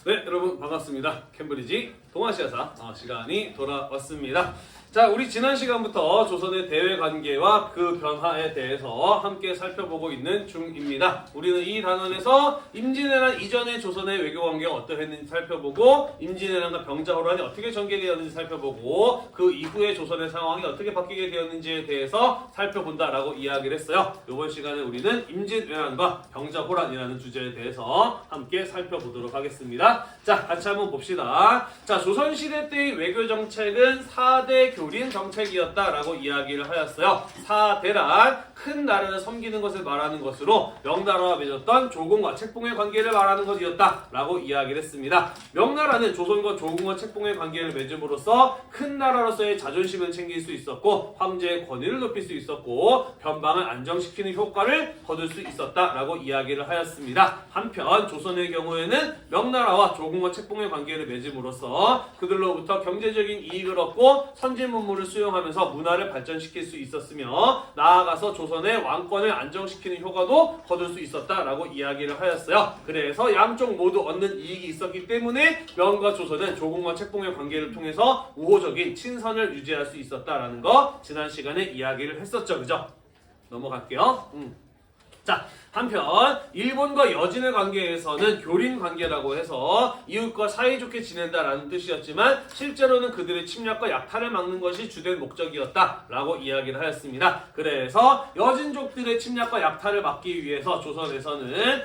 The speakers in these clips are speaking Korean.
네, 여러분 반갑습니다. 캠브리지 동아시아사 시간이 돌아왔습니다. 자, 우리 지난 시간부터 조선의 대외 관계와 그 변화에 대해서 함께 살펴보고 있는 중입니다. 우리는 이 단원에서 임진왜란 이전의 조선의 외교 관계가 어떠했는지 살펴보고, 임진왜란과 병자호란이 어떻게 전개되었는지 살펴보고, 그 이후에 조선의 상황이 어떻게 바뀌게 되었는지에 대해서 살펴본다라고 이야기를 했어요. 이번 시간에 우리는 임진왜란과 병자호란이라는 주제에 대해서 함께 살펴보도록 하겠습니다. 자, 같이 한번 봅시다. 자, 조선시대 때의 외교 정책은 4대 교린 정책이었다라고 이야기를 하였어요. 4대란 큰 나라를 섬기는 것을 말하는 것으로 명나라와 맺었던 조공과 책봉의 관계를 말하는 것이었다라고 이야기를 했습니다. 명나라는 조선과 조공과 책봉의 관계를 맺음으로써 큰 나라로서의 자존심을 챙길 수 있었고, 황제의 권위를 높일 수 있었고, 변방을 안정시키는 효과를 거둘 수 있었다라고 이야기를 하였습니다. 한편 조선의 경우에는 명나라와 조공과 책봉의 관계를 맺음으로써 그들로부터 경제적인 이익을 얻고 선진 문물을 수용하면서 문화를 발전시킬 수 있었으며, 나아가서 조선의 왕권을 안정시키는 효과도 거둘 수 있었다라고 이야기를 하였어요. 그래서 양쪽 모두 얻는 이익이 있었기 때문에 명과 조선은 조공과 책봉의 관계를 통해서 우호적인 친선을 유지할 수 있었다라는 거 지난 시간에 이야기를 했었죠. 그죠? 넘어갈게요. 자, 한편 일본과 여진의 관계에서는 교린 관계라고 해서 이웃과 사이좋게 지낸다라는 뜻이었지만, 실제로는 그들의 침략과 약탈을 막는 것이 주된 목적이었다라고 이야기를 하였습니다. 그래서 여진족들의 침략과 약탈을 막기 위해서 조선에서는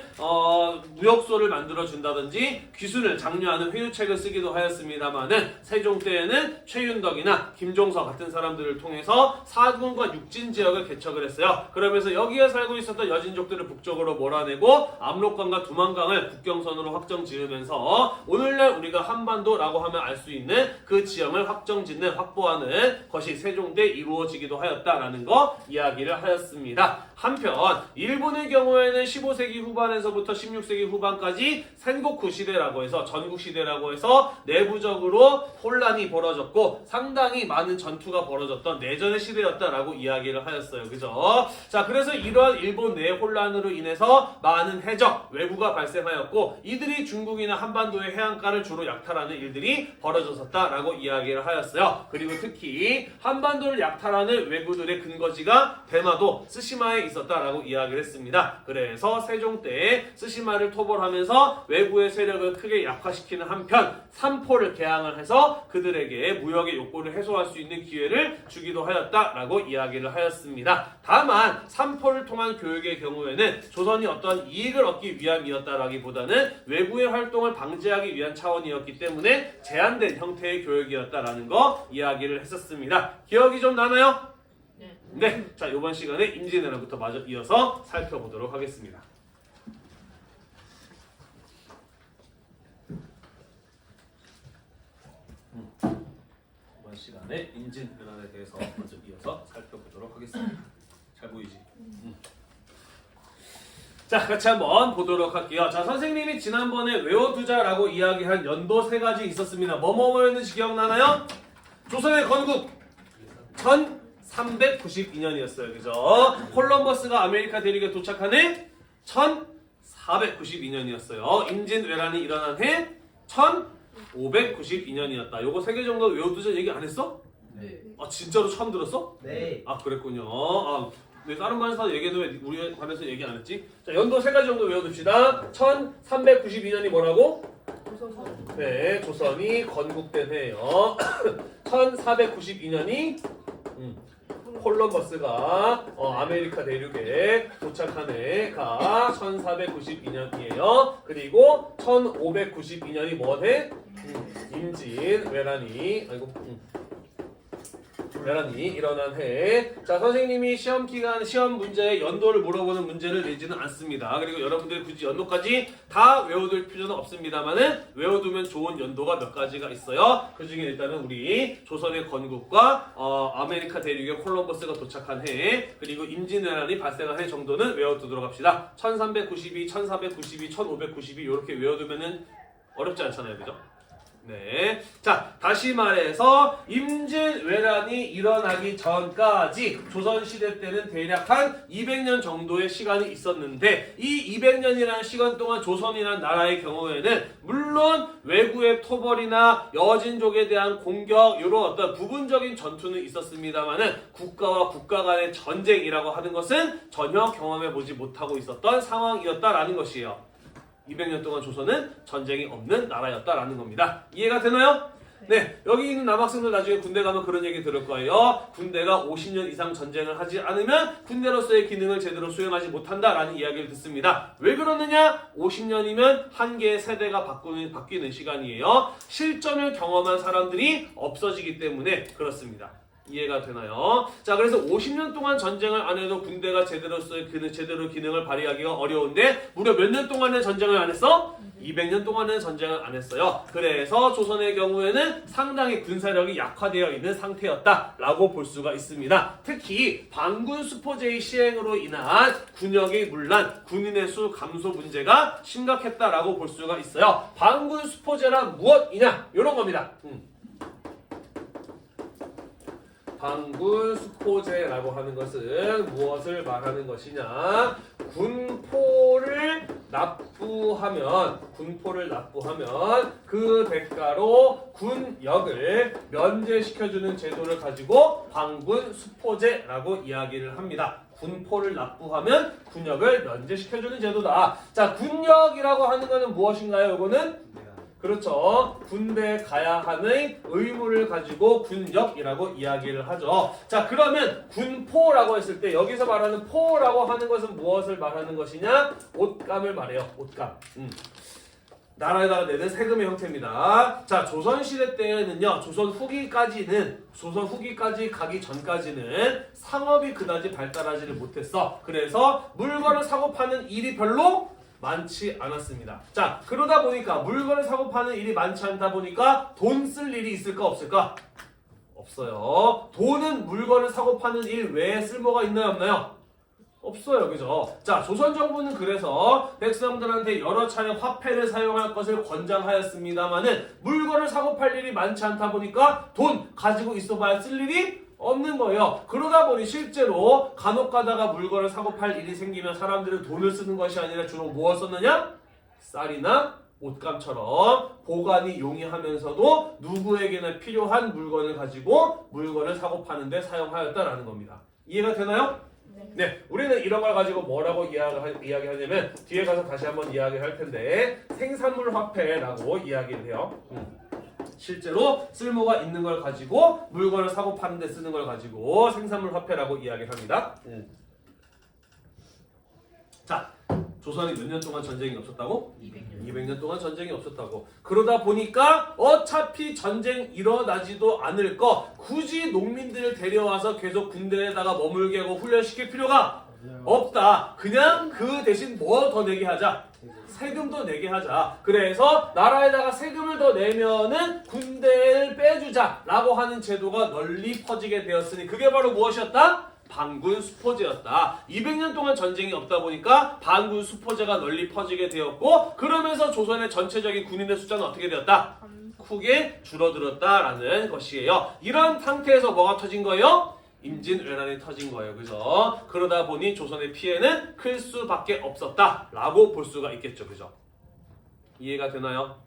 무역소를 만들어 준다든지 귀순을 장려하는 회유책을 쓰기도 하였습니다만은, 세종 때에는 최윤덕이나 김종서 같은 사람들을 통해서 사군과 육진 지역을 개척을 했어요. 그러면서 여기에 살고 있었던 여진족들을 북쪽으로 몰아내고 압록강과 두만강을 국경선으로 확정 지으면서 오늘날 우리가 한반도라고 하면 알 수 있는 그 지형을 확정 짓는, 확보하는 것이 세종 때 이루어지기도 하였다라는 거 이야기를 하였습니다. 한편 일본의 경우에는 15세기 후반에서부터 16세기 후반까지 센고쿠 시대라고 해서, 전국 시대라고 해서 내부적으로 혼란이 벌어졌고 상당히 많은 전투가 벌어졌던 내전의 시대였다라고 이야기를 하였어요. 그죠? 자, 그래서 이러한 일본 내 혼란으로 인해서 많은 해적, 외구가 발생하였고, 이들이 중국이나 한반도의 해안가를 주로 약탈하는 일들이 벌어졌었다라고 이야기를 하였어요. 그리고 특히 한반도를 약탈하는 외구들의 근거지가 대마도 스시마에 있었다라고 이야기를 했습니다. 그래서 세종 때 스시마를 토벌하면서 외구의 세력을 크게 약화시키는 한편 삼포를 개항을 해서 그들에게 무역의 욕구를 해소할 수 있는 기회를 주기도 하였다라고 이야기를 하였습니다. 다만 삼포를 통한 교육의 경우에는 조선이 어떤 이익을 얻기 위함이었다라기보다는 외구의 활동을 방지하기 위한 차원이었기 때문에 제한된 형태의 교육이었다라는 거 이야기를 했었습니다. 기억이 좀 나나요? 네. 자, 이번 시간에 임진왜란부터 마저 이어서 살펴보도록 하겠습니다. 이번 시간에 임진왜란에 대해서 먼저 이어서 살펴보도록 하겠습니다. 잘 보이지? 자, 같이 한번 보도록 할게요. 자, 선생님이 지난번에 외워두자라고 이야기한 연도 3가지 있었습니다. 뭐였는지 기억나나요? 조선의 건국 1392년이었어요. 그죠? 콜럼버스가 아메리카 대륙에 도착한 해 1492년이었어요. 임진왜란이 일어난 해 1592년이었다. 요거 3개 정도 외워두자 얘기 안 했어? 네. 아, 진짜로 처음 들었어? 네. 아, 그랬군요. 왜 다른 반에서 얘기해도 왜 우리 반에서 얘기 안 했지? 자, 연도 3가지 정도 외워둡시다. 1392년이 뭐라고? 네, 조선이 건국된 해예요. 1492년이 콜럼버스가 아메리카 대륙에 도착한 해가 1492년이에요. 그리고 1592년이 뭔 해? 임진왜란이 왜란이 일어난 해. 자, 선생님이 시험 기간, 시험 문제에 연도를 물어보는 문제를 내지는 않습니다. 그리고 여러분들이 굳이 연도까지 다 외워둘 필요는 없습니다만은 외워두면 좋은 연도가 몇 가지가 있어요. 그 중에 일단은 우리 조선의 건국과 아메리카 대륙에 콜럼버스가 도착한 해, 그리고 임진왜란이 발생한 해 정도는 외워두도록 합시다. 1392, 1492, 1592 이렇게 외워두면은 어렵지 않잖아요. 그죠? 네. 자, 다시 말해서 임진왜란이 일어나기 전까지 조선시대 때는 대략 한 200년 정도의 시간이 있었는데 이 200년이라는 시간 동안 조선이라는 나라의 경우에는 물론 외구의 토벌이나 여진족에 대한 공격 이런 어떤 부분적인 전투는 있었습니다만은 국가와 국가 간의 전쟁이라고 하는 것은 전혀 경험해 보지 못하고 있었던 상황이었다라는 것이에요. 200년 동안 조선은 전쟁이 없는 나라였다라는 겁니다. 이해가 되나요? 네, 여기 있는 남학생들 나중에 군대 가면 그런 얘기 들을 거예요. 군대가 50년 이상 전쟁을 하지 않으면 군대로서의 기능을 제대로 수행하지 못한다라는 이야기를 듣습니다. 왜 그러느냐? 50년이면 한 개의 세대가 바뀌는 시간이에요. 실전을 경험한 사람들이 없어지기 때문에 그렇습니다. 이해가 되나요? 자, 그래서 50년 동안 전쟁을 안 해도 군대가 제대로 기능을 발휘하기가 어려운데 무려 몇 년 동안의 전쟁을 안 했어? 200년 동안은 전쟁을 안 했어요. 그래서 조선의 경우에는 상당히 군사력이 약화되어 있는 상태였다라고 볼 수가 있습니다. 특히 반군 수포제의 시행으로 인한 군역의 문란, 군인의 수 감소 문제가 심각했다라고 볼 수가 있어요. 반군 수포제란 무엇이냐? 이런 겁니다. 반군 수포제라고 하는 것은 무엇을 말하는 것이냐? 군포를 납부하면 그 대가로 군역을 면제시켜주는 제도를 가지고 반군 수포제라고 이야기를 합니다. 군포를 납부하면 군역을 면제시켜주는 제도다. 자, 군역이라고 하는 것은 무엇인가요? 이거는 그렇죠. 군대에 가야 하는 의무를 가지고 군역이라고 이야기를 하죠. 자, 그러면 군포라고 했을 때 여기서 말하는 포라고 하는 것은 무엇을 말하는 것이냐? 옷감을 말해요. 옷감. 나라에다가 내는 세금의 형태입니다. 자, 조선시대 때는요, 조선 후기까지 가기 전까지는 상업이 그다지 발달하지를 못했어. 그래서 물건을 사고 파는 일이 별로 많지 않았습니다. 자, 그러다 보니까 물건을 사고 파는 일이 많지 않다 보니까 돈 쓸 일이 있을까 없을까? 없어요. 돈은 물건을 사고 파는 일 외에 쓸모가 있나요 없나요? 없어요. 그죠? 자, 조선 정부는 그래서 백성들한테 여러 차례 화폐를 사용할 것을 권장하였습니다만은 물건을 사고 팔 일이 많지 않다 보니까 돈 가지고 있어봐야 쓸 일이 없는 거예요. 그러다 보니 실제로 간혹 가다가 물건을 사고 팔 일이 생기면 사람들은 돈을 쓰는 것이 아니라 주로 무엇을 썼느냐? 쌀이나 옷감처럼 보관이 용이하면서도 누구에게나 필요한 물건을 가지고 물건을 사고 파는데 사용하였다라는 겁니다. 이해가 되나요? 네, 우리는 이런 걸 가지고 뭐라고 이야기하냐면 뒤에 가서 다시 한번 이야기할 텐데 생산물 화폐라고 이야기를 해요. 실제로 쓸모가 있는 걸 가지고 물건을 사고 파는 데 쓰는 걸 가지고 생산물 화폐라고 이야기를 합니다. 자, 조선이 몇 년 동안 전쟁이 없었다고? 200년 동안 전쟁이 없었다고. 그러다 보니까 어차피 전쟁 일어나지도 않을 거 굳이 농민들을 데려와서 계속 군대에다가 머물게 하고 훈련시킬 필요가 없다. 그냥 그 대신 뭐 더 내게 하자? 세금도 내게 하자. 그래서 나라에다가 세금을 더 내면은 군대를 빼주자라고 하는 제도가 널리 퍼지게 되었으니 그게 바로 무엇이었다? 반군 수포제였다. 200년 동안 전쟁이 없다 보니까 반군 수포제가 널리 퍼지게 되었고 그러면서 조선의 전체적인 군인의 숫자는 어떻게 되었다? 크게 줄어들었다라는 것이에요. 이런 상태에서 뭐가 터진 거예요? 임진왜란이 터진 거예요. 그죠? 그러다 보니 조선의 피해는 클 수밖에 없었다라고 볼 수가 있겠죠. 그죠? 이해가 되나요?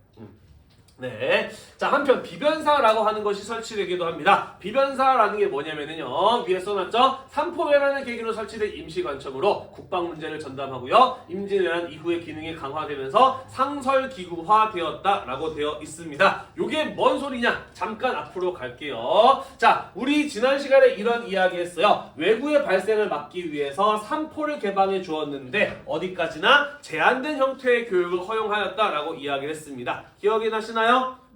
네. 자, 한편 비변사라고 하는 것이 설치되기도 합니다. 비변사라는 게 뭐냐면요. 위에 써놨죠? 삼포회란을 계기로 설치된 임시관청으로 국방 문제를 전담하고요. 임진왜란 이후의 기능이 강화되면서 상설기구화되었다라고 되어 있습니다. 이게 뭔 소리냐? 잠깐 앞으로 갈게요. 자, 우리 지난 시간에 이런 이야기 했어요. 외구의 발생을 막기 위해서 삼포를 개방해 주었는데 어디까지나 제한된 형태의 교육을 허용하였다라고 이야기를 했습니다. 기억이 나시나요?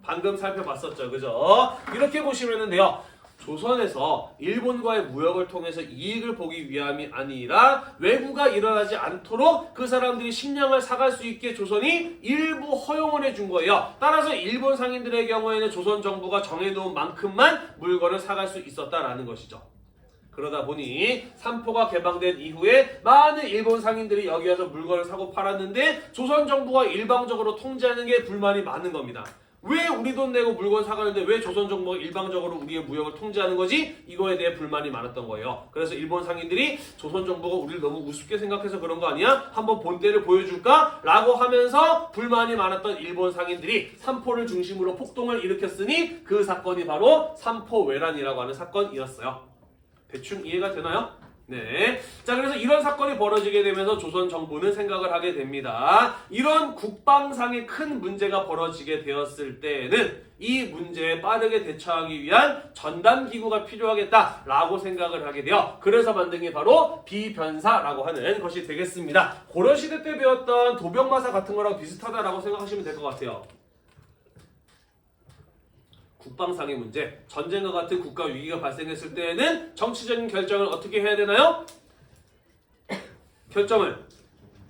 방금 살펴봤었죠. 그죠? 이렇게 보시면 돼요. 조선에서 일본과의 무역을 통해서 이익을 보기 위함이 아니라 외구가 일어나지 않도록 그 사람들이 식량을 사갈 수 있게 조선이 일부 허용을 해준 거예요. 따라서 일본 상인들의 경우에는 조선 정부가 정해놓은 만큼만 물건을 사갈 수 있었다라는 것이죠. 그러다 보니 삼포가 개방된 이후에 많은 일본 상인들이 여기 와서 물건을 사고 팔았는데 조선 정부가 일방적으로 통제하는 게 불만이 많은 겁니다. 왜 우리 돈 내고 물건 사가는데 왜 조선 정부가 일방적으로 우리의 무역을 통제하는 거지? 이거에 대해 불만이 많았던 거예요. 그래서 일본 상인들이 조선 정부가 우리를 너무 우습게 생각해서 그런 거 아니야? 한번 본때를 보여줄까? 라고 하면서 불만이 많았던 일본 상인들이 삼포를 중심으로 폭동을 일으켰으니 그 사건이 바로 삼포외란이라고 하는 사건이었어요. 대충 이해가 되나요? 네. 자, 그래서 이런 사건이 벌어지게 되면서 조선 정부는 생각을 하게 됩니다. 이런 국방상의 큰 문제가 벌어지게 되었을 때는 이 문제에 빠르게 대처하기 위한 전담기구가 필요하겠다라고 생각을 하게 돼요. 그래서 만든 게 바로 비변사라고 하는 것이 되겠습니다. 고려시대 때 배웠던 도병마사 같은 거랑 비슷하다라고 생각하시면 될 것 같아요. 국방상의 문제, 전쟁과 같은 국가 위기가 발생했을 때에는 정치적인 결정을 어떻게 해야 되나요? 결정을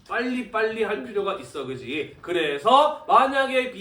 빨리빨리 할 필요가 있어, 그지? 그래서 만약에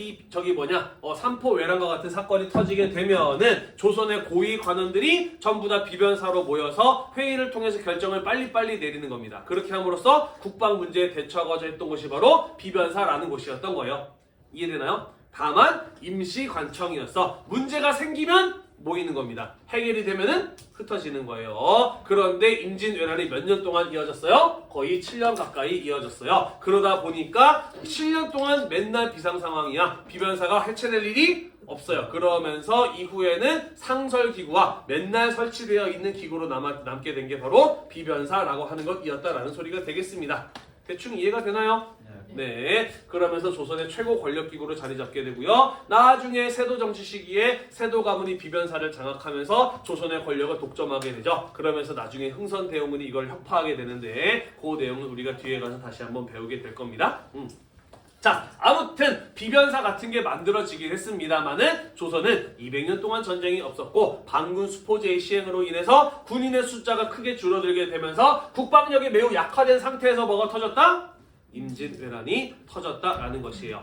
삼포외란과 같은 사건이 터지게 되면은 조선의 고위 관원들이 전부 다 비변사로 모여서 회의를 통해서 결정을 빨리빨리 내리는 겁니다. 그렇게 함으로써 국방 문제에 대처하고자 했던 곳이 바로 비변사라는 곳이었던 거예요. 이해되나요? 다만 임시관청이었어. 문제가 생기면 모이는 겁니다. 해결이 되면은 흩어지는 거예요. 그런데 임진왜란이 몇 년 동안 이어졌어요? 거의 7년 가까이 이어졌어요. 그러다 보니까 7년 동안 맨날 비상 상황이야. 비변사가 해체될 일이 없어요. 그러면서 이후에는 상설기구와 맨날 설치되어 있는 기구로 남게 된 게 바로 비변사라고 하는 것이었다라는 소리가 되겠습니다. 대충 이해가 되나요? 네, 그러면서 조선의 최고 권력기구로 자리 잡게 되고요. 나중에 세도 정치 시기에 세도 가문이 비변사를 장악하면서 조선의 권력을 독점하게 되죠. 그러면서 나중에 흥선대원군이 이걸 혁파하게 되는데 그 내용은 우리가 뒤에 가서 다시 한번 배우게 될 겁니다. 자, 아무튼 비변사 같은 게 만들어지긴 했습니다만은 조선은 200년 동안 전쟁이 없었고 반군 수포제의 시행으로 인해서 군인의 숫자가 크게 줄어들게 되면서 국방력이 매우 약화된 상태에서 뭐가 터졌다? 임진왜란이 터졌다라는 것이에요.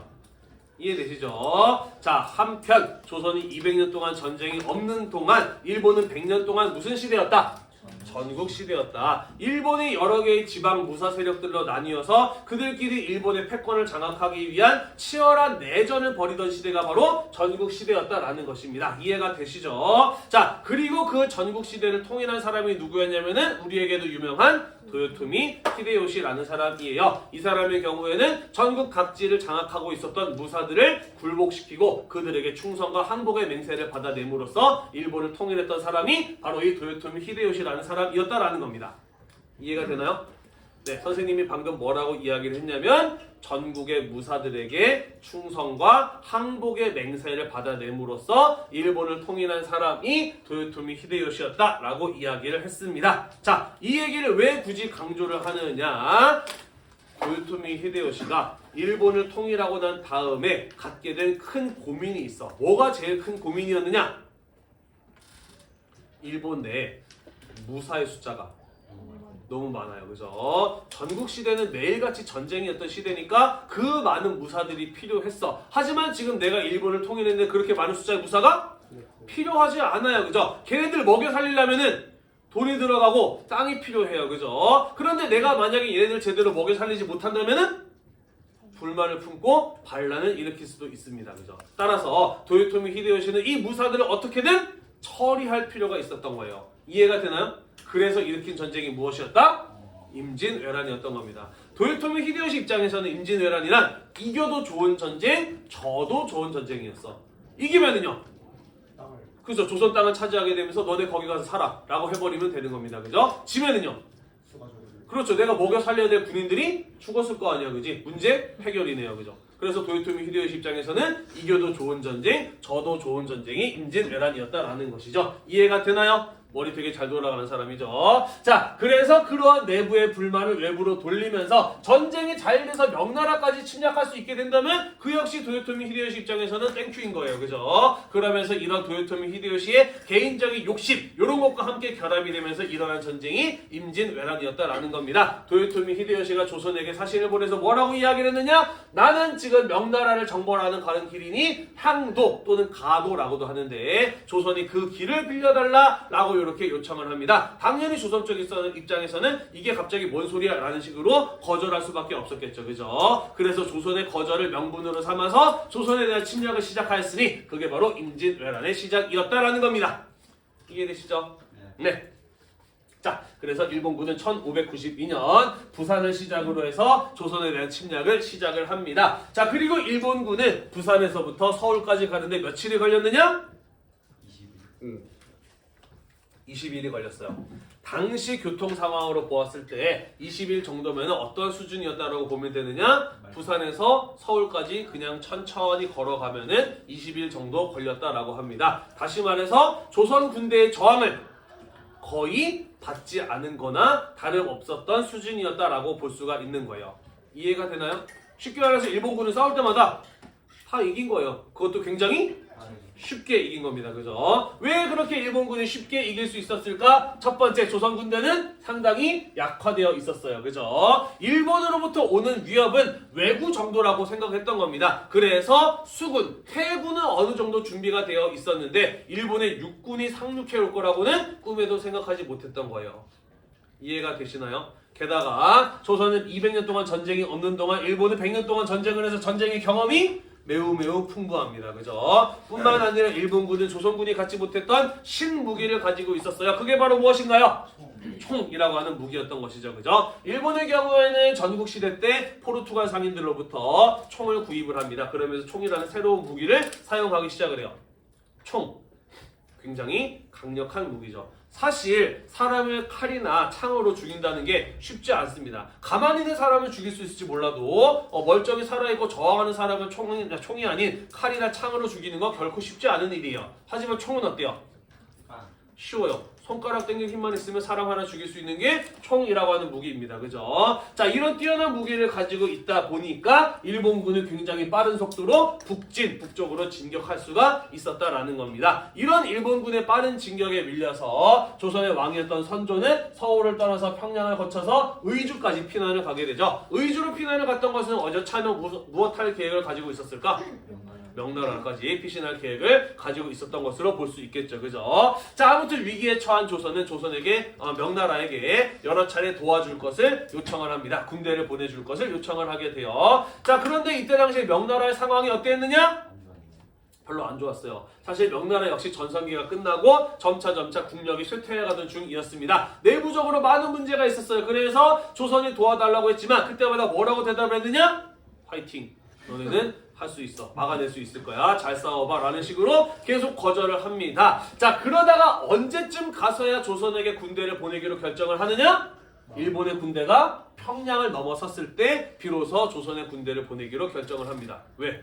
이해되시죠? 자, 한편 조선이 200년 동안 전쟁이 없는 동안 일본은 100년 동안 무슨 시대였다? 전국 시대였다. 일본이 여러 개의 지방 무사 세력들로 나뉘어서 그들끼리 일본의 패권을 장악하기 위한 치열한 내전을 벌이던 시대가 바로 전국 시대였다라는 것입니다. 이해가 되시죠? 자, 그리고 그 전국 시대를 통일한 사람이 누구였냐면은 우리에게도 유명한 도요토미 히데요시라는 사람이에요. 이 사람의 경우에는 전국 각지를 장악하고 있었던 무사들을 굴복시키고 그들에게 충성과 항복의 맹세를 받아냄으로써 일본을 통일했던 사람이 바로 이 도요토미 히데요시라는 사람이었다라는 겁니다. 이해가 되나요? 네, 선생님이 방금 뭐라고 이야기를 했냐면 전국의 무사들에게 충성과 항복의 맹세를 받아냄으로써 일본을 통일한 사람이 도요토미 히데요시였다라고 이야기를 했습니다. 자, 이 얘기를 왜 굳이 강조를 하느냐? 도요토미 히데요시가 일본을 통일하고 난 다음에 갖게 된 큰 고민이 있어. 뭐가 제일 큰 고민이었느냐? 일본 내에 무사의 숫자가 너무 많아요. 그죠? 전국 시대는 매일같이 전쟁이었던 시대니까 그 많은 무사들이 필요했어. 하지만 지금 내가 일본을 통일했는데 그렇게 많은 숫자의 무사가 필요하지 않아요. 그죠? 걔네들 먹여 살리려면은 돈이 들어가고 땅이 필요해요. 그죠? 그런데 내가 만약에 얘네들 제대로 먹여 살리지 못한다면은 불만을 품고 반란을 일으킬 수도 있습니다. 그죠? 따라서 도요토미 히데요시는 이 무사들을 어떻게든 처리할 필요가 있었던 거예요. 이해가 되나요? 그래서 일으킨 전쟁이 무엇이었다? 임진왜란이었던 겁니다. 도요토미 히데요시 입장에서는 임진왜란이란 이겨도 좋은 전쟁, 져도 좋은 전쟁이었어. 이기면은요, 그죠? 조선 땅을 차지하게 되면서 너네 거기 가서 살아 라고 해버리면 되는 겁니다. 그죠? 지면은요, 그렇죠. 내가 먹여 살려야 될 군인들이 죽었을 거 아니야. 그지? 문제 해결이네요. 그죠? 그래서 도요토미 히데요시 입장에서는 이겨도 좋은 전쟁, 져도 좋은 전쟁이 임진왜란이었다라는 것이죠. 이해가 되나요? 머리 되게 잘 돌아가는 사람이죠. 자, 그래서 그러한 내부의 불만을 외부로 돌리면서 전쟁이 잘 돼서 명나라까지 침략할 수 있게 된다면 그 역시 도요토미 히데요시 입장에서는 땡큐인 거예요. 그죠? 그러면서 이런 도요토미 히데요시의 개인적인 욕심 이런 것과 함께 결합이 되면서 일어난 전쟁이 임진왜란이었다라는 겁니다. 도요토미 히데요시가 조선에게 사신을 보내서 뭐라고 이야기를 했느냐? 나는 지금 명나라를 정벌하는 가는 길이니 향도 또는 가도라고도 하는데 조선이 그 길을 빌려달라라고 이렇게 요청을 합니다. 당연히 조선 쪽 입장에서는 이게 갑자기 뭔 소리야 라는 식으로 거절할 수밖에 없었겠죠. 그죠? 그래서 조선의 거절을 명분으로 삼아서 조선에 대한 침략을 시작하였으니 그게 바로 임진왜란의 시작이었다라는 겁니다. 이해되시죠? 네. 자, 그래서 일본군은 1592년 부산을 시작으로 해서 조선에 대한 침략을 시작을 합니다. 자, 그리고 일본군은 부산에서부터 서울까지 가는데 며칠이 걸렸느냐? 20일이 걸렸어요. 당시 교통 상황으로 보았을 때 20일 정도면 어떤 수준이었다라고 보면 되느냐? 부산에서 서울까지 그냥 천천히 걸어가면은 20일 정도 걸렸다라고 합니다. 다시 말해서 조선 군대의 저항을 거의 받지 않은 거나 다름없었던 수준이었다라고 볼 수가 있는 거예요. 이해가 되나요? 쉽게 말해서 일본군은 싸울 때마다 다 이긴 거예요. 그것도 굉장히 쉽게 이긴 겁니다. 그죠? 왜 그렇게 일본군이 쉽게 이길 수 있었을까? 첫 번째, 조선 군대는 상당히 약화되어 있었어요. 그죠? 일본으로부터 오는 위협은 외구 정도라고 생각했던 겁니다. 그래서 수군, 해군은 어느 정도 준비가 되어 있었는데 일본의 육군이 상륙해 올 거라고는 꿈에도 생각하지 못했던 거예요. 이해가 되시나요? 게다가 조선은 200년 동안 전쟁이 없는 동안 일본은 100년 동안 전쟁을 해서 전쟁의 경험이 매우 풍부합니다. 그죠? 뿐만 아니라 일본군은 조선군이 갖지 못했던 신무기를 가지고 있었어요. 그게 바로 무엇인가요? 총이라고 하는 무기였던 것이죠. 그죠? 일본의 경우에는 전국시대 때 포르투갈 상인들로부터 총을 구입을 합니다. 그러면서 총이라는 새로운 무기를 사용하기 시작을 해요. 총. 굉장히 강력한 무기죠. 사실 사람을 칼이나 창으로 죽인다는 게 쉽지 않습니다. 가만히 있는 사람을 죽일 수 있을지 몰라도 멀쩡히 살아있고 저항하는 사람을 총이 아닌 칼이나 창으로 죽이는 건 결코 쉽지 않은 일이에요. 하지만 총은 어때요? 쉬워요. 손가락 당길 힘만 있으면 사람 하나 죽일 수 있는 게 총이라고 하는 무기입니다. 그죠? 자, 이런 뛰어난 무기를 가지고 있다 보니까 일본군은 굉장히 빠른 속도로 북쪽으로 진격할 수가 있었다라는 겁니다. 이런 일본군의 빠른 진격에 밀려서 조선의 왕이었던 선조는 서울을 떠나서 평양을 거쳐서 의주까지 피난을 가게 되죠. 의주로 피난을 갔던 것은 어저차는 무엇할 계획을 가지고 있었을까? 명나라까지 피신할 계획을 가지고 있었던 것으로 볼 수 있겠죠. 그죠? 자, 아무튼 위기에 처한 조선은 조선에게 명나라에게 여러 차례 도와줄 것을 요청을 합니다. 군대를 보내줄 것을 요청을 하게 돼요. 자, 그런데 이때 당시에 명나라의 상황이 어땠느냐? 별로 안 좋았어요. 사실 명나라 역시 전성기가 끝나고 점차 국력이 쇠퇴해가던 중이었습니다. 내부적으로 많은 문제가 있었어요. 그래서 조선이 도와달라고 했지만 그때마다 뭐라고 대답을 했느냐? 화이팅! 너네는 할 수 있어. 막아낼 수 있을 거야. 잘 싸워봐. 라는 식으로 계속 거절을 합니다. 자, 그러다가 언제쯤 가서야 조선에게 군대를 보내기로 결정을 하느냐? 일본의 군대가 평양을 넘어섰을 때 비로소 조선의 군대를 보내기로 결정을 합니다. 왜?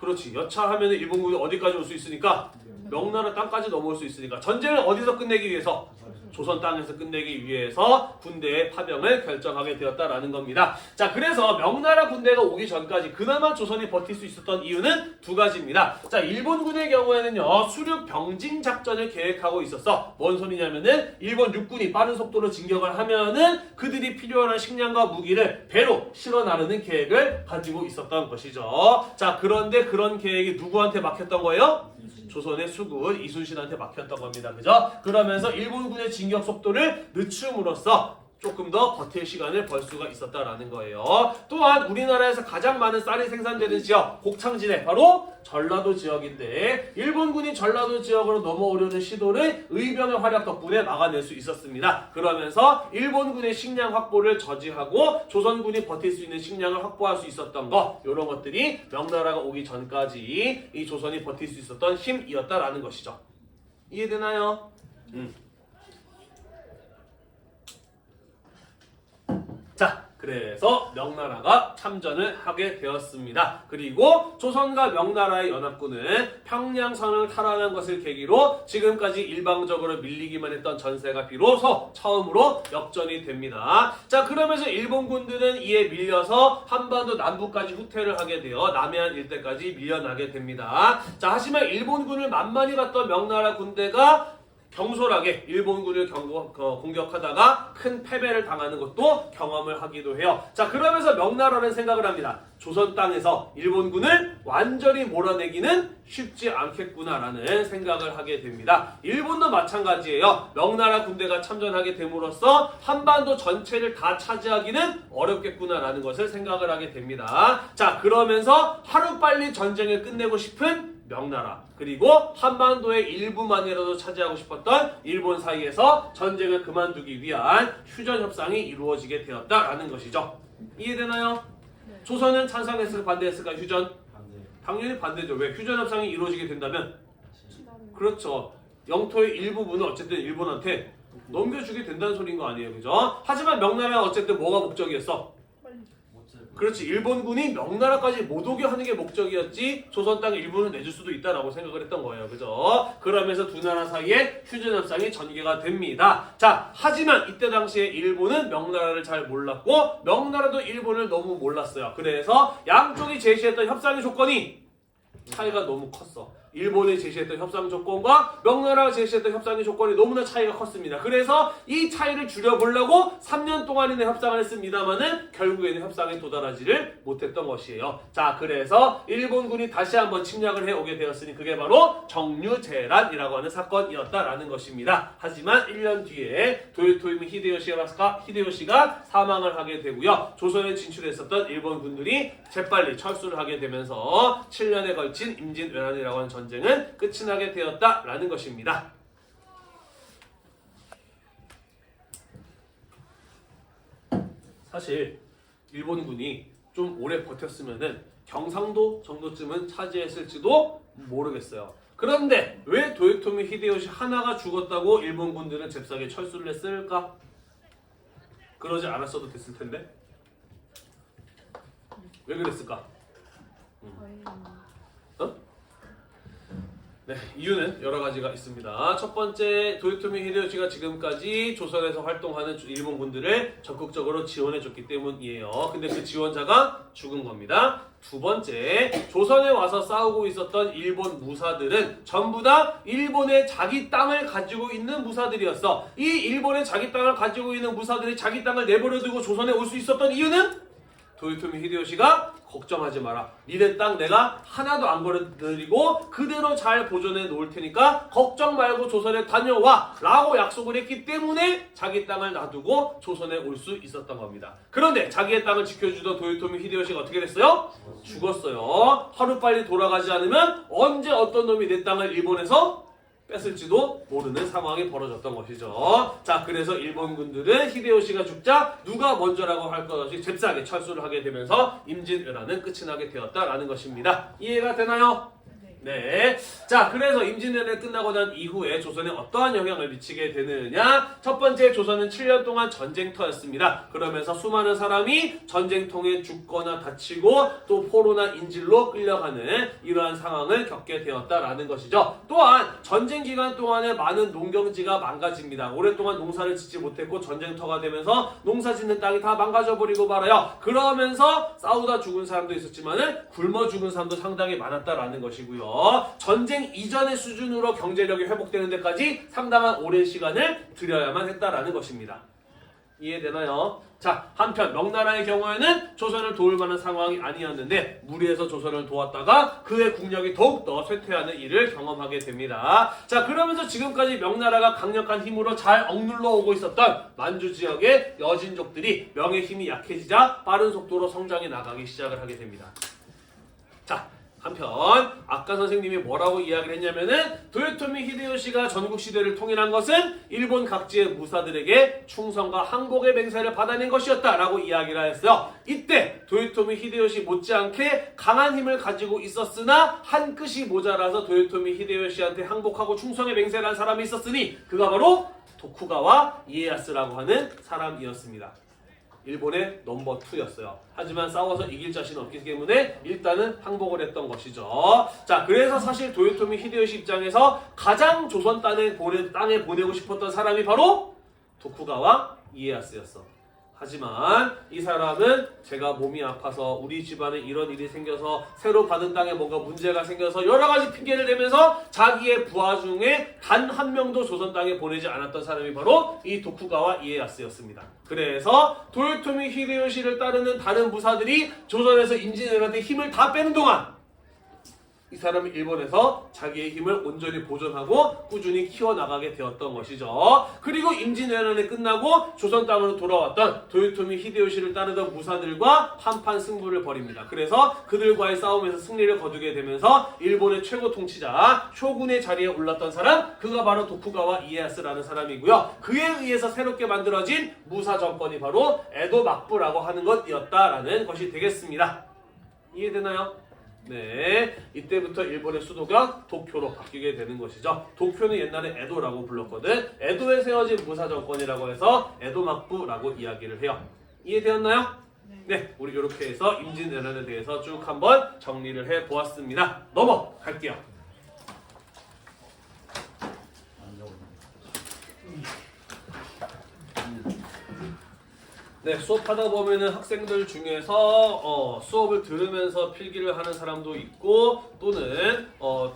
그렇지. 여차하면 일본군이 어디까지 올 수 있으니까? 명나라 땅까지 넘어올 수 있으니까. 전쟁을 어디서 끝내기 위해서? 조선 땅에서 끝내기 위해서 군대의 파병을 결정하게 되었다라는 겁니다. 자, 그래서 명나라 군대가 오기 전까지 그나마 조선이 버틸 수 있었던 이유는 두 가지입니다. 자, 일본군의 경우에는요, 수륙 병진 작전을 계획하고 있었어. 뭔 소리냐면은 일본 육군이 빠른 속도로 진격을 하면은 그들이 필요한 식량과 무기를 배로 실어 나르는 계획을 가지고 있었던 것이죠. 자, 그런데 그런 계획이 누구한테 막혔던 거예요? 조선의 수군 이순신한테 막혔던 겁니다. 그죠? 그러면서 일본군의 진격 속도를 늦춤으로써 조금 더 버틸 시간을 벌 수가 있었다라는 거예요. 또한 우리나라에서 가장 많은 쌀이 생산되는 지역, 곡창지대, 바로 전라도 지역인데 일본군이 전라도 지역으로 넘어오려는 시도를 의병의 활약 덕분에 막아낼 수 있었습니다. 그러면서 일본군의 식량 확보를 저지하고 조선군이 버틸 수 있는 식량을 확보할 수 있었던 거, 이런 것들이 명나라가 오기 전까지 이 조선이 버틸 수 있었던 힘이었다라는 것이죠. 이해되나요? 자, 그래서 명나라가 참전을 하게 되었습니다. 그리고 조선과 명나라의 연합군은 평양선을 탈환한 것을 계기로 지금까지 일방적으로 밀리기만 했던 전세가 비로소 처음으로 역전이 됩니다. 자, 그러면서 일본군들은 이에 밀려서 한반도 남부까지 후퇴를 하게 되어 남해안 일대까지 밀려나게 됩니다. 자, 하지만 일본군을 만만히 봤던 명나라 군대가 경솔하게 일본군을 공격하다가 큰 패배를 당하는 것도 경험을 하기도 해요. 자, 그러면서 명나라는 생각을 합니다. 조선 땅에서 일본군을 완전히 몰아내기는 쉽지 않겠구나라는 생각을 하게 됩니다. 일본도 마찬가지예요. 명나라 군대가 참전하게 됨으로써 한반도 전체를 다 차지하기는 어렵겠구나라는 것을 생각을 하게 됩니다. 자, 그러면서 하루빨리 전쟁을 끝내고 싶은 명나라, 그리고 한반도의 일부만이라도 차지하고 싶었던 일본 사이에서 전쟁을 그만두기 위한 휴전 협상이 이루어지게 되었다라는 것이죠. 이해되나요? 네. 조선은 찬성했을까 반대했을까? 휴전? 반대. 당연히 반대죠. 왜? 휴전 협상이 이루어지게 된다면? 기다리는 그렇죠. 영토의 일부분은 어쨌든 일본한테 넘겨주게 된다는 소리인 거 아니에요, 그죠? 하지만 명나라는 어쨌든 뭐가 목적이었어? 빨리 그렇지, 일본군이 명나라까지 못 오게 하는 게 목적이었지 조선 땅 일부는 내줄 수도 있다라고 생각을 했던 거예요, 그죠? 그러면서 두 나라 사이에 휴전협상이 전개가 됩니다. 자, 하지만 이때 당시에 일본은 명나라를 잘 몰랐고 명나라도 일본을 너무 몰랐어요. 그래서 양쪽이 제시했던 협상의 조건이 차이가 너무 컸어. 일본이 제시했던 협상 조건과 명나라가 제시했던 협상의 조건이 너무나 차이가 컸습니다. 그래서 이 차이를 줄여보려고 3년 동안이나 협상을 했습니다만은 결국에는 협상에 도달하지를 못했던 것이에요. 자, 그래서 일본군이 다시 한번 침략을 해오게 되었으니 그게 바로 정류재란이라고 하는 사건이었다라는 것입니다. 하지만 1년 뒤에 도요토미 히데요시가 사망을 하게 되고요. 조선에 진출했었던 일본 군들이 재빨리 철수를 하게 되면서 7년에 걸친 임진왜란이라고 하는 전쟁은 끝이 나게 되었다라는 것입니다. 사실 일본군이 좀 오래 버텼으면은 경상도 정도쯤은 차지했을지도 모르겠어요. 그런데 왜 도요토미 히데요시 하나가 죽었다고 일본군들은 잽싸게 철수를 했을까? 그러지 않았어도 됐을 텐데. 왜 그랬을까? 거의 네, 이유는 여러 가지가 있습니다. 첫 번째, 도요토미 히데요시가 지금까지 조선에서 활동하는 일본 군들을 적극적으로 지원해줬기 때문이에요. 근데 그 지원자가 죽은 겁니다. 두 번째, 조선에 와서 싸우고 있었던 일본 무사들은 전부 다 일본의 자기 땅을 가지고 있는 무사들이었어. 이 일본의 자기 땅을 가지고 있는 무사들이 자기 땅을 내버려두고 조선에 올 수 있었던 이유는 도요토미 히데요시가 걱정하지 마라. 니네 땅 내가 하나도 안 걸어드리고 그대로 잘 보존해 놓을 테니까 걱정 말고 조선에 다녀와 라고 약속을 했기 때문에 자기 땅을 놔두고 조선에 올 수 있었던 겁니다. 그런데 자기의 땅을 지켜주던 도요토미 히데요시가 어떻게 됐어요? 죽었어요. 하루빨리 돌아가지 않으면 언제 어떤 놈이 내 땅을 일본에서 뺐을지도 모르는 상황이 벌어졌던 것이죠. 자, 그래서 일본군들은 히데요시가 죽자 누가 먼저라고 할 것 없이 잽싸게 철수를 하게 되면서 임진왜란은 끝이 나게 되었다라는 것입니다. 이해가 되나요? 네. 자, 그래서 임진왜란이 끝나고 난 이후에 조선에 어떠한 영향을 미치게 되느냐? 첫 번째, 조선은 7년 동안 전쟁터였습니다. 그러면서 수많은 사람이 전쟁통에 죽거나 다치고 또 포로나 인질로 끌려가는 이러한 상황을 겪게 되었다라는 것이죠. 또한 전쟁 기간 동안에 많은 농경지가 망가집니다. 오랫동안 농사를 짓지 못했고 전쟁터가 되면서 농사 짓는 땅이 다 망가져버리고 말아요. 그러면서 싸우다 죽은 사람도 있었지만은 굶어 죽은 사람도 상당히 많았다라는 것이고요. 전쟁 이전의 수준으로 경제력이 회복되는 데까지 상당한 오랜 시간을 들여야만 했다라는 것입니다. 이해되나요? 자, 한편 명나라의 경우에는 조선을 도울 만한 상황이 아니었는데 무리해서 조선을 도왔다가 그의 국력이 더욱더 쇠퇴하는 일을 경험하게 됩니다. 자, 그러면서 지금까지 명나라가 강력한 힘으로 잘 억눌러 오고 있었던 만주 지역의 여진족들이 명의 힘이 약해지자 빠른 속도로 성장해 나가기 시작을 하게 됩니다. 자, 한편 아까 선생님이 뭐라고 이야기를 했냐면은 도요토미 히데요시가 전국시대를 통일한 것은 일본 각지의 무사들에게 충성과 항복의 맹세를 받아낸 것이었다라고 이야기를 했어요. 이때 도요토미 히데요시 못지않게 강한 힘을 가지고 있었으나 한 끗이 모자라서 도요토미 히데요시한테 항복하고 충성의 맹세를 한 사람이 있었으니 그가 바로 도쿠가와 이에야스라고 하는 사람이었습니다. 일본의 넘버 2였어요. 하지만 싸워서 이길 자신은 없기 때문에 일단은 항복을 했던 것이죠. 자, 그래서 사실 도요토미 히데요시 입장에서 가장 조선 땅에 보내고 싶었던 사람이 바로 도쿠가와 이에야스였어. 하지만 이 사람은 제가 몸이 아파서 우리 집안에 이런 일이 생겨서 새로 받은 땅에 뭔가 문제가 생겨서 여러 가지 핑계를 대면서 자기의 부하 중에 단 한 명도 조선 땅에 보내지 않았던 사람이 바로 이 도쿠가와 이에야스였습니다. 그래서 도요토미 히데요시를 따르는 다른 부사들이 조선에서 임진왜란때 힘을 다 빼는 동안 이 사람은 일본에서 자기의 힘을 온전히 보존하고 꾸준히 키워나가게 되었던 것이죠. 그리고 임진왜란이 끝나고 조선 땅으로 돌아왔던 도요토미 히데요시를 따르던 무사들과 한판 승부를 벌입니다. 그래서 그들과의 싸움에서 승리를 거두게 되면서 일본의 최고 통치자 쇼군의 자리에 올랐던 사람, 그가 바로 도쿠가와 이에야스라는 사람이고요. 그에 의해서 새롭게 만들어진 무사 정권이 바로 에도 막부라고 하는 것이었다라는 것이 되겠습니다. 이해되나요? 네, 이때부터 일본의 수도가 도쿄로 바뀌게 되는 것이죠. 도쿄는 옛날에 에도라고 불렀거든. 에도에 세워진 무사정권이라고 해서 에도막부라고 이야기를 해요. 이해되었나요? 네, 우리 이렇게 해서 임진왜란에 대해서 쭉 한번 정리를 해보았습니다. 넘어갈게요. 네, 수업하다 보면은 학생들 중에서 수업을 들으면서 필기를 하는 사람도 있고, 또는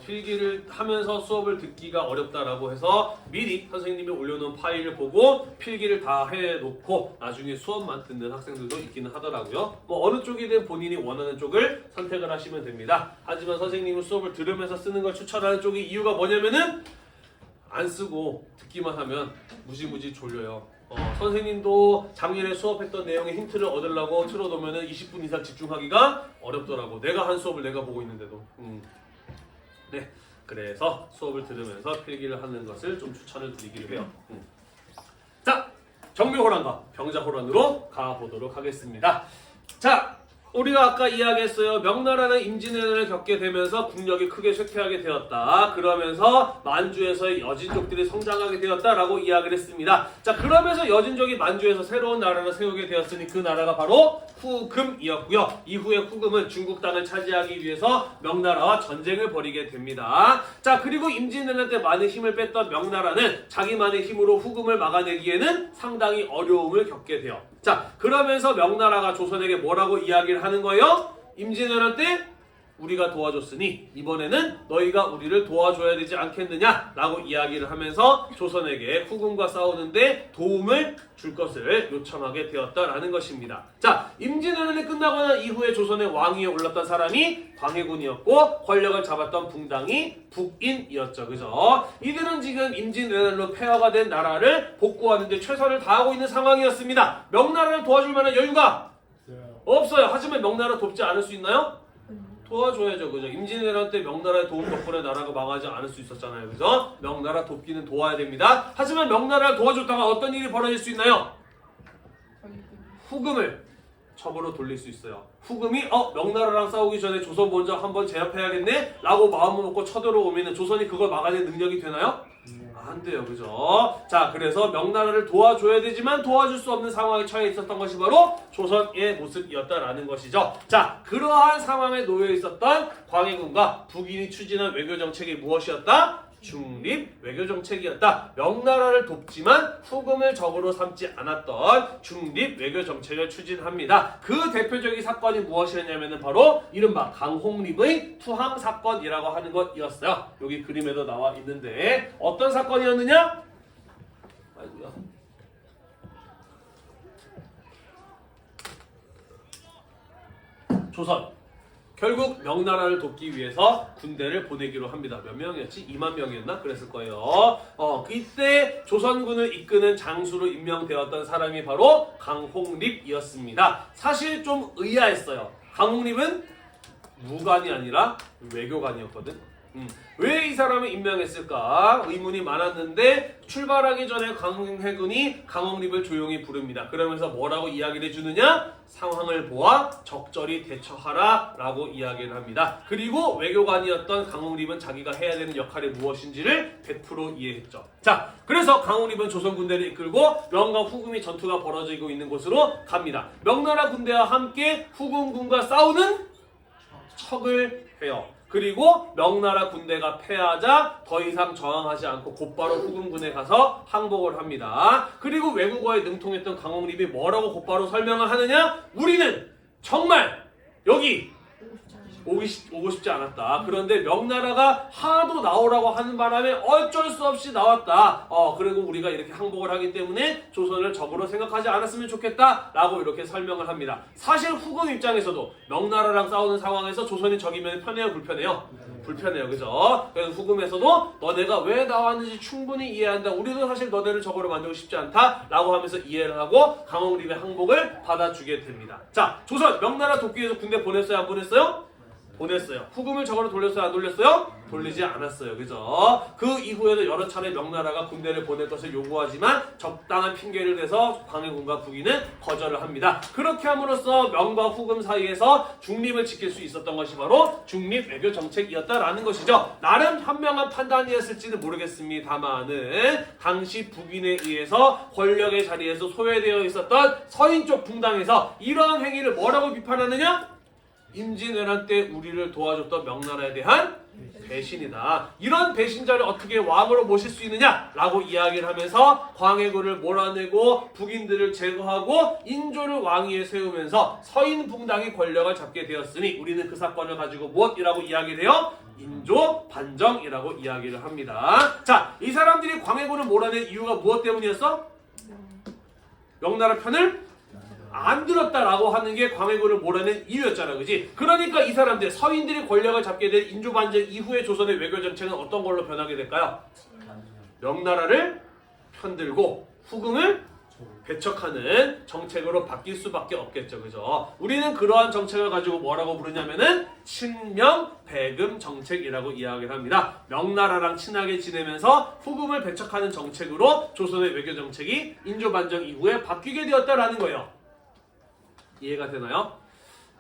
필기를 하면서 수업을 듣기가 어렵다라고 해서 미리 선생님이 올려놓은 파일을 보고 필기를 다 해놓고 나중에 수업만 듣는 학생들도 있기는 하더라고요. 뭐 어느 쪽이든 본인이 원하는 쪽을 선택을 하시면 됩니다. 하지만 선생님은 수업을 들으면서 쓰는 걸 추천하는 쪽이 이유가 뭐냐면은 안 쓰고 듣기만 하면 무지무지 졸려요. 선생님도 작년에 수업했던 내용의 힌트를 얻으려고 틀어놓으면 20분 이상 집중하기가 어렵더라고. 내가 한 수업을 내가 보고 있는데도. 네, 그래서 수업을 들으면서 필기를 하는 것을 좀 추천을 드리기로 해요. 자, 정묘호란과 병자호란으로 가보도록 하겠습니다. 자, 우리가 아까 이야기했어요. 명나라는 임진왜란을 겪게 되면서 국력이 크게 쇠퇴하게 되었다. 그러면서 만주에서의 여진족들이 성장하게 되었다라고 이야기를 했습니다. 자, 그러면서 여진족이 만주에서 새로운 나라를 세우게 되었으니 그 나라가 바로 후금이었고요. 이후에 후금은 중국 땅을 차지하기 위해서 명나라와 전쟁을 벌이게 됩니다. 자, 그리고 임진왜란 때 많은 힘을 뺐던 명나라는 자기만의 힘으로 후금을 막아내기에는 상당히 어려움을 겪게 돼요. 자, 그러면서 명나라가 조선에게 뭐라고 이야기를 하는 거예요? 임진왜란 때 우리가 도와줬으니 이번에는 너희가 우리를 도와줘야 되지 않겠느냐 라고 이야기를 하면서 조선에게 후금과 싸우는데 도움을 줄 것을 요청하게 되었다라는 것입니다. 자, 임진왜란이 끝나고 난 이후에 조선의 왕위에 올랐던 사람이 광해군이었고 권력을 잡았던 붕당이 북인이었죠. 그죠? 이들은 지금 임진왜란으로 폐허가 된 나라를 복구하는데 최선을 다하고 있는 상황이었습니다. 명나라를 도와줄 만한 여유가 없어요. 하지만 명나라 돕지 않을 수 있나요? 도와줘야죠. 그죠? 임진왜란 때 명나라의 도움 덕분에 나라가 망하지 않을 수 있었잖아요. 그죠? 명나라 돕기는 도와야 됩니다. 하지만 명나라를 도와줬다가 어떤 일이 벌어질 수 있나요? 후금을 첩으로 돌릴 수 있어요. 후금이 명나라랑 싸우기 전에 조선 먼저 한번 제압해야겠네? 라고 마음을 먹고 쳐들어오면 조선이 그걸 막아낼 능력이 되나요? 안 돼요. 그죠? 자, 그래서 명나라를 도와줘야 되지만 도와줄 수 없는 상황에 처해 있었던 것이 바로 조선의 모습이었다라는 것이죠. 자, 그러한 상황에 놓여 있었던 광해군과 북인이 추진한 외교정책이 무엇이었다? 중립 외교정책이었다. 명나라를 돕지만 후금을 적으로 삼지 않았던 중립 외교정책을 추진합니다. 그 대표적인 사건이 무엇이었냐면 바로 이른바 강홍립의 투항사건이라고 하는 것이었어요. 여기 그림에도 나와 있는데 어떤 사건이었느냐? 아이고야. 조선 결국 명나라를 돕기 위해서 군대를 보내기로 합니다. 몇 명이었지? 2만 명이었나? 그랬을 거예요. 그때 조선군을 이끄는 장수로 임명되었던 사람이 바로 강홍립이었습니다. 사실 좀 의아했어요. 강홍립은 무관이 아니라 외교관이었거든. 왜 이 사람을 임명했을까? 의문이 많았는데 출발하기 전에 강해군이 강홍립을 조용히 부릅니다. 그러면서 뭐라고 이야기를 해주느냐? 상황을 보아 적절히 대처하라 라고 이야기를 합니다. 그리고 외교관이었던 강홍립은 자기가 해야 되는 역할이 무엇인지를 100% 이해했죠. 자, 그래서 강홍립은 조선 군대를 이끌고 명과 후금이 전투가 벌어지고 있는 곳으로 갑니다. 명나라 군대와 함께 후금군과 싸우는 척을 해요. 그리고 명나라 군대가 패하자 더 이상 저항하지 않고 곧바로 후금군에 가서 항복을 합니다. 그리고 외국어에 능통했던 강홍립이 뭐라고 곧바로 설명을 하느냐? 우리는 정말 여기 오고 싶지 않았다. 그런데 명나라가 하도 나오라고 하는 바람에 어쩔 수 없이 나왔다. 그리고 우리가 이렇게 항복을 하기 때문에 조선을 적으로 생각하지 않았으면 좋겠다. 라고 이렇게 설명을 합니다. 사실 후금 입장에서도 명나라랑 싸우는 상황에서 조선이 적이면 편해요, 불편해요? 불편해요, 그죠? 그래서 후금에서도 너네가 왜 나왔는지 충분히 이해한다. 우리도 사실 너네를 적으로 만들고 싶지 않다. 라고 하면서 이해를 하고 강홍립의 항복을 받아주게 됩니다. 자, 조선 명나라 도끼에서 군대 보냈어요, 안 보냈어요? 보냈어요. 후금을 적으로 돌렸어요? 안 돌렸어요? 돌리지 않았어요. 그죠? 그 이후에도 여러 차례 명나라가 군대를 보낼 것을 요구하지만 적당한 핑계를 대서 광해군과 북이는 거절을 합니다. 그렇게 함으로써 명과 후금 사이에서 중립을 지킬 수 있었던 것이 바로 중립 외교 정책이었다라는 것이죠. 나름 현명한 판단이었을지는 모르겠습니다만은 당시 북인에 의해서 권력의 자리에서 소외되어 있었던 서인 쪽 붕당에서 이러한 행위를 뭐라고 비판하느냐? 임진왜란 때 우리를 도와줬던 명나라에 대한 배신이다. 이런 배신자를 어떻게 왕으로 모실 수 있느냐? 라고 이야기를 하면서 광해군을 몰아내고 북인들을 제거하고 인조를 왕위에 세우면서 서인붕당이 권력을 잡게 되었으니 우리는 그 사건을 가지고 무엇이라고 이야기를 해요? 인조 반정이라고 이야기를 합니다. 자, 이 사람들이 광해군을 몰아낸 이유가 무엇 때문이었어? 명나라 편을 안 들었다라고 하는 게 광해군을 몰아낸 이유였잖아, 그지? 그러니까 이 사람들 서인들이 권력을 잡게 된 인조반정 이후의 조선의 외교 정책은 어떤 걸로 변하게 될까요? 명나라를 편들고 후금을 배척하는 정책으로 바뀔 수밖에 없겠죠, 그죠? 우리는 그러한 정책을 가지고 뭐라고 부르냐면은 친명배금 정책이라고 이야기를 합니다. 명나라랑 친하게 지내면서 후금을 배척하는 정책으로 조선의 외교 정책이 인조반정 이후에 바뀌게 되었다라는 거예요. 이해가 되나요?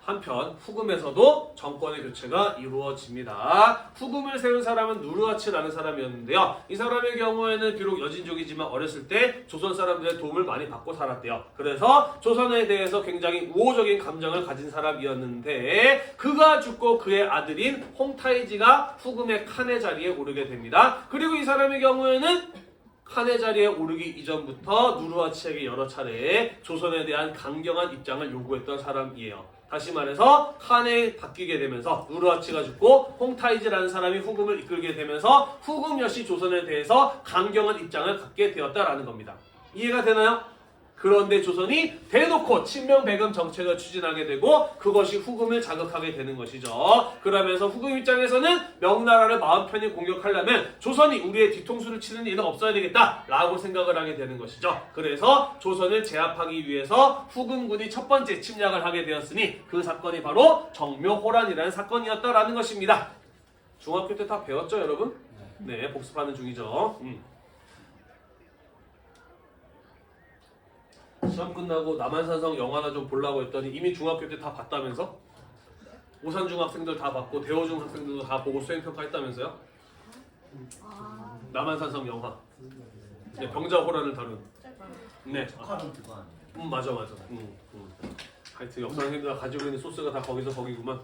한편 후금에서도 정권의 교체가 이루어집니다. 후금을 세운 사람은 누르하치라는 사람이었는데요. 이 사람의 경우에는 비록 여진족이지만 어렸을 때 조선 사람들의 도움을 많이 받고 살았대요. 그래서 조선에 대해서 굉장히 우호적인 감정을 가진 사람이었는데 그가 죽고 그의 아들인 홍타이지가 후금의 칸의 자리에 오르게 됩니다. 그리고 이 사람의 경우에는 칸의 자리에 오르기 이전부터 누르하치에게 여러 차례 조선에 대한 강경한 입장을 요구했던 사람이에요. 다시 말해서 칸에 바뀌게 되면서 누르하치가 죽고 홍타이지라는 사람이 후금을 이끌게 되면서 후금 역시 조선에 대해서 강경한 입장을 갖게 되었다라는 겁니다. 이해가 되나요? 그런데 조선이 대놓고 친명배금 정책을 추진하게 되고 그것이 후금을 자극하게 되는 것이죠. 그러면서 후금 입장에서는 명나라를 마음 편히 공격하려면 조선이 우리의 뒤통수를 치는 일은 없어야 되겠다라고 생각을 하게 되는 것이죠. 그래서 조선을 제압하기 위해서 후금군이 첫 번째 침략을 하게 되었으니 그 사건이 바로 정묘호란이라는 사건이었다라는 것입니다. 중학교 때 다 배웠죠, 여러분? 네, 복습하는 중이죠. 시험 끝나고 남한산성 영화나 좀 보려고 했더니 이미 중학교 때 다 봤다면서? 오산중 학생들 다 봤고 대호중 학생들도 다 보고 수행평가 했다면서요? 남한산성 영화. 네, 병자호란을 다룬. 네. 맞아. 하여튼 역사 선생님들 가지고 있는 소스가 다 거기구만.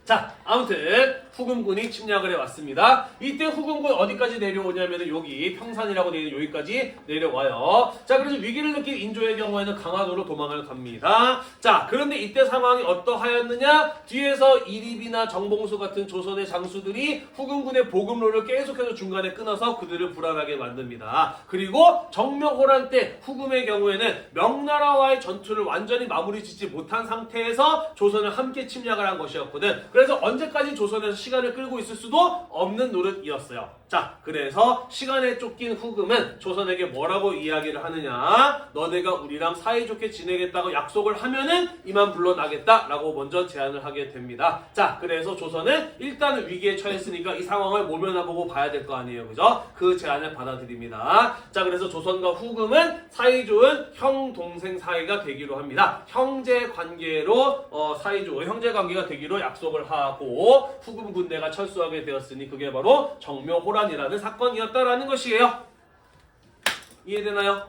자, 아무튼 후금군이 침략을 해왔습니다. 이때 후금군 어디까지 내려오냐면 여기 평산이라고 되어 있는 여기까지 내려와요. 자, 그래서 위기를 느낀 인조의 경우에는 강화도로 도망을 갑니다. 자, 그런데 이때 상황이 어떠하였느냐? 뒤에서 이립이나 정봉수 같은 조선의 장수들이 후금군의 보급로를 계속해서 중간에 끊어서 그들을 불안하게 만듭니다. 그리고 정묘호란 때 후금의 경우에는 명나라와의 전투를 완전히 마무리 짓지 못한 상태에서 조선을 함께 침략을 한 것이었거든. 그래서 언제까지 조선에서 시간을 끌고 있을 수도 없는 노릇이었어요. 자, 그래서 시간에 쫓긴 후금은 조선에게 뭐라고 이야기를 하느냐? 너네가 우리랑 사이좋게 지내겠다고 약속을 하면은 이만 물러나겠다라고 먼저 제안을 하게 됩니다. 자, 그래서 조선은 일단은 위기에 처했으니까 이 상황을 모면해보고 봐야 될 거 아니에요, 그죠? 그 제안을 받아들입니다. 자, 그래서 조선과 후금은 사이좋은 형 동생 사이가 되기로 합니다. 형제 관계로 형제 관계가 되기로 약속을 하고 후금 군대가 철수하게 되었으니 그게 바로 정묘호란이라는 사건이었다라는 것이에요. 이해되나요?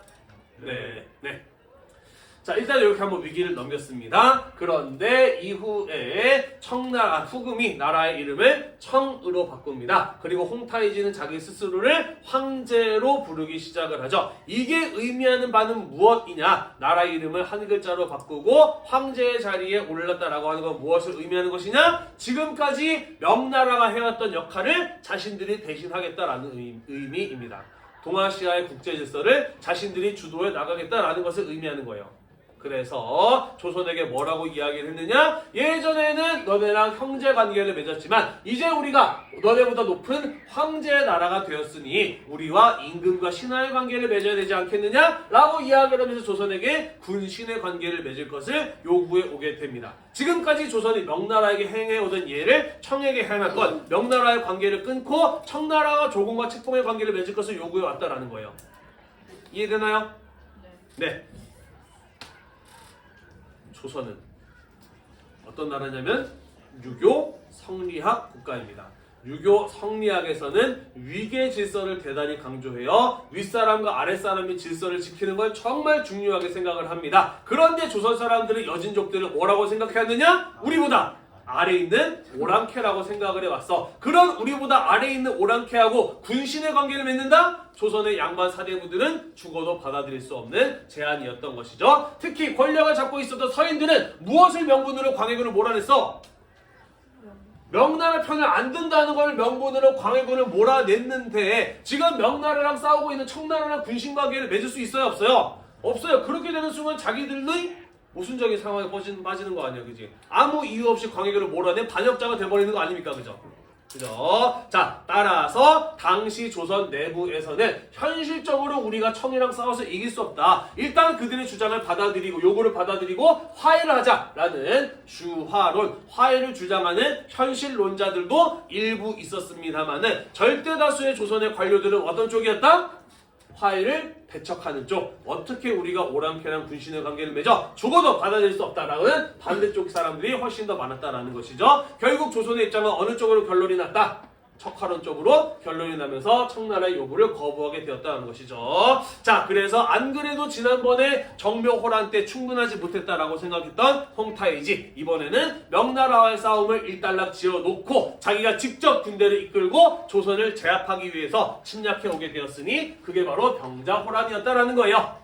네. 자, 일단 이렇게 한번 위기를 넘겼습니다. 그런데 이후에 청나라 후금이 나라의 이름을 청으로 바꿉니다. 그리고 홍타이지는 자기 스스로를 황제로 부르기 시작을 하죠. 이게 의미하는 바는 무엇이냐? 나라 이름을 한 글자로 바꾸고 황제의 자리에 올랐다라고 하는 건 무엇을 의미하는 것이냐? 지금까지 명나라가 해왔던 역할을 자신들이 대신하겠다라는 의미입니다. 동아시아의 국제 질서를 자신들이 주도해 나가겠다라는 것을 의미하는 거예요. 그래서 조선에게 뭐라고 이야기를 했느냐? 예전에는 너네랑 형제 관계를 맺었지만 이제 우리가 너네보다 높은 황제의 나라가 되었으니 우리와 임금과 신하의 관계를 맺어야 되지 않겠느냐? 라고 이야기를 하면서 조선에게 군신의 관계를 맺을 것을 요구해 오게 됩니다. 지금까지 조선이 명나라에게 행해오던 예를 청에게 행했건 명나라의 관계를 끊고 청나라와 조공과 책봉의 관계를 맺을 것을 요구해 왔다라는 거예요. 이해되나요? 네. 조선은 어떤 나라냐면 유교 성리학 국가입니다. 유교 성리학에서는 위계 질서를 대단히 강조해요. 윗사람과 아랫사람이 질서를 지키는 걸 정말 중요하게 생각을 합니다. 그런데 조선 사람들은 여진족들을 뭐라고 생각했느냐? 우리보다 아래 있는 오랑캐라고 생각을 해왔어. 그런 우리보다 아래 있는 오랑캐하고 군신의 관계를 맺는다? 조선의 양반 사대부들은 죽어도 받아들일 수 없는 제안이었던 것이죠. 특히 권력을 잡고 있었던 서인들은 무엇을 명분으로 광해군을 몰아냈어? 명나라 편을 안 든다는 걸 명분으로 광해군을 몰아냈는데 지금 명나라랑 싸우고 있는 청나라랑 군신 관계를 맺을 수 있어요? 없어요? 없어요. 그렇게 되는 순간 자기들의 모순적인 상황에 빠지는 거 아니야, 그지? 아무 이유 없이 광해군을 몰아낸 반역자가 돼버리는 거 아닙니까, 그죠? 그죠? 자, 따라서 당시 조선 내부에서는 현실적으로 우리가 청이랑 싸워서 이길 수 없다. 일단 그들의 주장을 받아들이고 요구를 받아들이고 화해를 하자라는 주화론, 화해를 주장하는 현실론자들도 일부 있었습니다만은 절대 다수의 조선의 관료들은 어떤 쪽이었다? 화해를 배척하는 쪽, 어떻게 우리가 오랑캐랑 군신의 관계를 맺어 죽어도 받아들일 수 없다라는 반대쪽 사람들이 훨씬 더 많았다라는 것이죠. 결국 조선의 입장은 어느 쪽으로 결론이 났다? 척화론 쪽으로 결론이 나면서 청나라의 요구를 거부하게 되었다는 것이죠. 자, 그래서 안 그래도 지난번에 정묘호란 때 충분하지 못했다라고 생각했던 홍타이지 이번에는 명나라와의 싸움을 일단락 지어놓고 자기가 직접 군대를 이끌고 조선을 제압하기 위해서 침략해 오게 되었으니 그게 바로 병자호란이었다라는 거예요.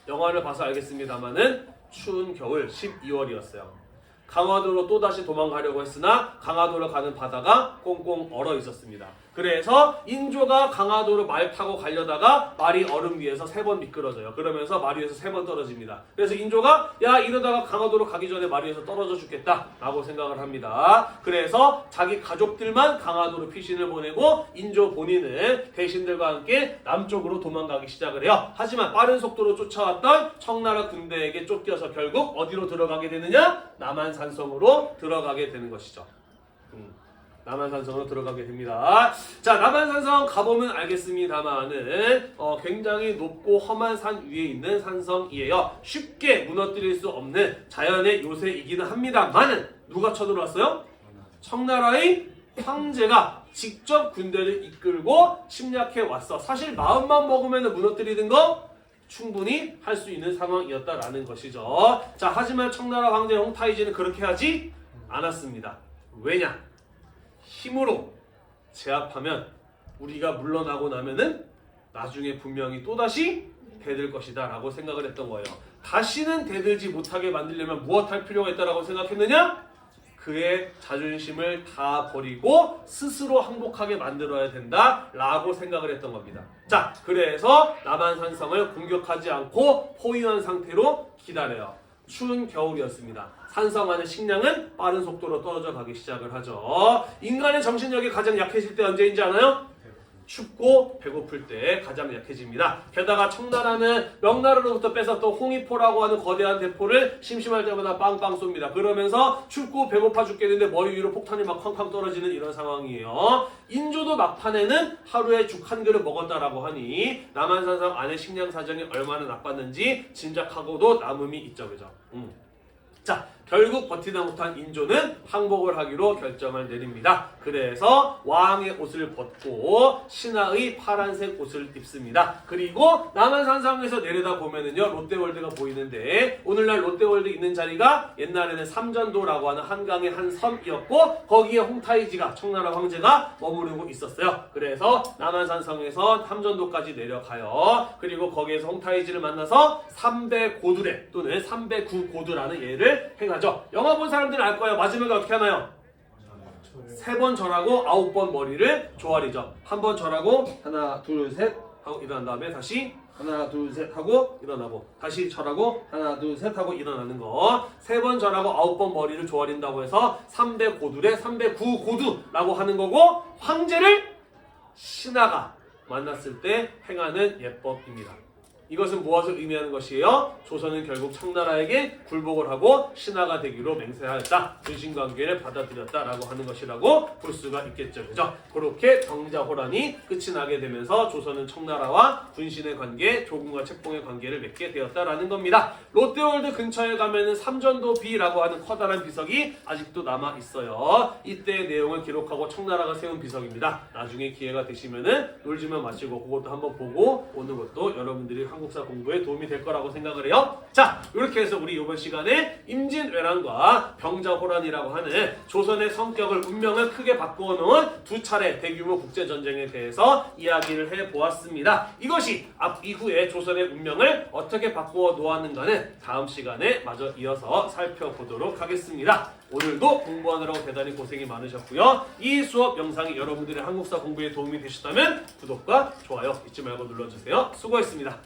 영화를 봐서 알겠습니다만은 추운 겨울 12월이었어요. 강화도로 또다시 도망가려고 했으나 강화도로 가는 바다가 꽁꽁 얼어 있었습니다. 그래서 인조가 강화도로 말 타고 가려다가 말이 얼음 위에서 3번 미끄러져요. 그러면서 말 위에서 3번 떨어집니다. 그래서 인조가 야 이러다가 강화도로 가기 전에 말 위에서 떨어져 죽겠다 라고 생각을 합니다. 그래서 자기 가족들만 강화도로 피신을 보내고 인조 본인은 대신들과 함께 남쪽으로 도망가기 시작을 해요. 하지만 빠른 속도로 쫓아왔던 청나라 군대에게 쫓겨서 결국 어디로 들어가게 되느냐? 남한산성으로 들어가게 되는 것이죠. 남한산성으로 들어가게 됩니다. 자, 남한산성 가보면 알겠습니다만은 굉장히 높고 험한 산 위에 있는 산성이에요. 쉽게 무너뜨릴 수 없는 자연의 요새이기는 합니다만은 누가 쳐들어왔어요? 청나라의 황제가 직접 군대를 이끌고 침략해 왔어. 사실 마음만 먹으면 무너뜨리는 거 충분히 할 수 있는 상황이었다라는 것이죠. 자, 하지만 청나라 황제 홍타이지는 그렇게 하지 않았습니다. 왜냐? 힘으로 제압하면 우리가 물러나고 나면은 나중에 분명히 또다시 대들 것이다 라고 생각을 했던 거예요. 다시는 대들지 못하게 만들려면 무엇할 필요가 있다라고 생각했느냐? 그의 자존심을 다 버리고 스스로 항복하게 만들어야 된다 라고 생각을 했던 겁니다. 자, 그래서 남한산성을 공격하지 않고 포위한 상태로 기다려요. 추운 겨울이었습니다. 산성 안의 식량은 빠른 속도로 떨어져 가기 시작을 하죠. 인간의 정신력이 가장 약해질 때 언제인지 아나요? 춥고 배고플 때 가장 약해집니다. 게다가 청나라는 명나라로부터 뺏었던 홍위포라고 하는 거대한 대포를 심심할 때마다 빵빵 쏩니다. 그러면서 춥고 배고파 죽겠는데 머리 위로 폭탄이 막 쾅쾅 떨어지는 이런 상황이에요. 인조도 막판에는 하루에 죽 한 그릇 먹었다라고 하니 남한산성 안의 식량 사정이 얼마나 나빴는지 짐작하고도 남음이 있죠. 그죠? 자, 결국 버티다 못한 인조는 항복을 하기로 결정을 내립니다. 그래서 왕의 옷을 벗고 신하의 파란색 옷을 입습니다. 그리고 남한산성에서 내려다 보면은요 롯데월드가 보이는데 오늘날 롯데월드 있는 자리가 옛날에는 삼전도라고 하는 한강의 한 섬이었고 거기에 홍타이지가 청나라 황제가 머무르고 있었어요. 그래서 남한산성에서 삼전도까지 내려가요. 그리고 거기에서 홍타이지를 만나서 삼배고두례 또는 삼배구고두라는 예를 행하죠. 영화 본 사람들은 알 거예요. 마지막에 어떻게 하나요? 3번 절하고 9번 머리를 조아리죠. 한 번 절하고 하나 둘 셋 하고 일어난 다음에 다시 하나 둘 셋 하고 일어나고 다시 절하고 하나 둘 셋 하고 일어나는 거. 3번 절하고 9번 머리를 조아린다고 해서 3배 고두래 3배 구고두라고 하는 거고 황제를 신하가 만났을 때 행하는 예법입니다. 이것은 무엇을 의미하는 것이에요? 조선은 결국 청나라에게 굴복을 하고 신하가 되기로 맹세하였다. 근신관계를 받아들였다라고 하는 것이라고 볼 수가 있겠죠. 그죠? 그렇게 병자호란이 끝이 나게 되면서 조선은 청나라와 군신의 관계, 조군과 책봉의 관계를 맺게 되었다라는 겁니다. 롯데월드 근처에 가면은 삼전도비라고 하는 커다란 비석이 아직도 남아 있어요. 이때의 내용을 기록하고 청나라가 세운 비석입니다. 나중에 기회가 되시면은 놀지만 마시고 그것도 한번 보고 오는 것도 여러분들이 한국사 공부에 도움이 될 거라고 생각을 해요. 자, 이렇게 해서 우리 이번 시간에 임진왜란과 병자호란이라고 하는 조선의 성격을 운명을 크게 바꾸어 놓은 두 차례 대규모 국제전쟁에 대해서 이야기를 해보았습니다. 이것이 이후에 조선의 운명을 어떻게 바꾸어 놓았는가는 다음 시간에 마저 이어서 살펴보도록 하겠습니다. 오늘도 공부하느라고 대단히 고생이 많으셨고요. 이 수업 영상이 여러분들의 한국사 공부에 도움이 되셨다면 구독과 좋아요 잊지 말고 눌러주세요. 수고했습니다.